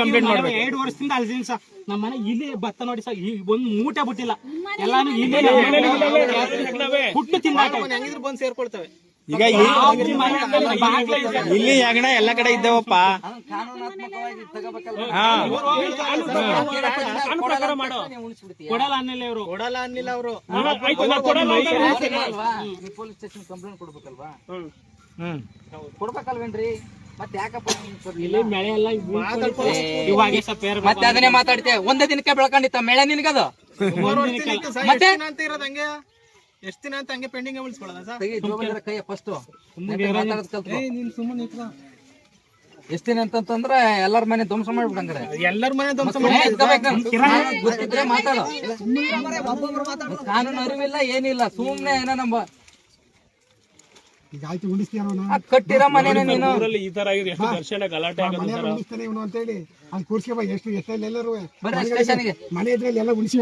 Complaint ಮಾಡ್ಬೇಕು. 2 ವರ್ಷದಿಂದ ಅಲ್ದಿನ sir ನಮ್ಮ ಮನೆ ಇಲ್ಲಿ ಭತ್ತ ನೋಡಿ ಸರ್ ಒಂದ್ ಮೂಟೆ ಬಿಟ್ಟಿಲ್ಲ, ಎಲ್ಲಾನು ಇಲ್ಲಿ ಹುಟ್ಟು ತಿನ್ನಾಕ ಬಂದು ಸೇರ್ಕೊಳ್ತವೆ. ಈಗ ಇಲ್ಲಿ ಯಾಗಣ ಎಲ್ಲ ಕಡೆ ಇದ್ದೇವಪ್ಪ. ಕೊಡಲ್ಲ ಅನ್ನಿಲ್ಲ ಅವರು, ಕೊಡಲ್ಲ ಅನ್ನಿಲ್ಲ ಅವರು. ಪೊಲೀಸ್ ಸ್ಟೇಷನ್ ಕಂಪ್ಲೇಂಟ್ ಕೊಡ್ಬೇಕಲ್ವಾ? ಕೊಡ್ಬೇಕಲ್ವೇನ್ರಿ? ಮತ್ತೆ ಯಾಕಪ್ಪ ಮಳೆ ಎಲ್ಲ ಇವಾಗ ಮತ್ತೆ ಅದನ್ನೇ ಮಾತಾಡ್ತೆ. ಒಂದೇ ದಿನಕ್ಕೆ ಬೆಳ್ಕೊಂಡಿತ್ತ ಮಳೆ ನಿನ್ಗದು? ಮತ್ತೆ ಹಂಗೆ ಎಷ್ಟು ದಿನ ಅಂತ ಹಂಗೆ ಪೆಂಡಿಂಗ್ ಉಳಿಸ್ಕೊಳ್ಳೋದ ಸರ್? ಕೈ ಫಸ್ಟ್ ಎಷ್ಟ್ ದಿನ ಅಂತಂದ್ರೆ ಎಲ್ಲಾರ ಮನೆ ಧ್ವಂಸ ಮಾಡ್ಬಿಡಂಗ್ರೆ. ಎಲ್ಲರ ಮನೆ ಗೊತ್ತಿದ್ರೆ ಮಾತಾಡೋ. ಕಾನೂನು ಅರಿವಿಲ್ಲ ಏನಿಲ್ಲ, ಸುಮ್ನೆ ಏನೋ ನಮ್ಮ ಕಟ್ಟಿರೋ ಮನೇನ ನೀನು ಈ ತರ ಎಷ್ಟು ದರ್ಶನ ಗಲಾಟೆ ಉಳಿಸ್ತಾನೆ ಇವನು ಅಂತ ಹೇಳಿ ಅಲ್ಲಿ ಕೂರ್ಸ್ಕೊ ಎಷ್ಟು ಎಲ್ಲರೂ ಬರ್ರಿ ಸ್ಟೇಷನ್ಗೆ. ಮನೆ ಇದ್ರಲ್ಲಿ ಎಲ್ಲ ಉಳಿಸಿ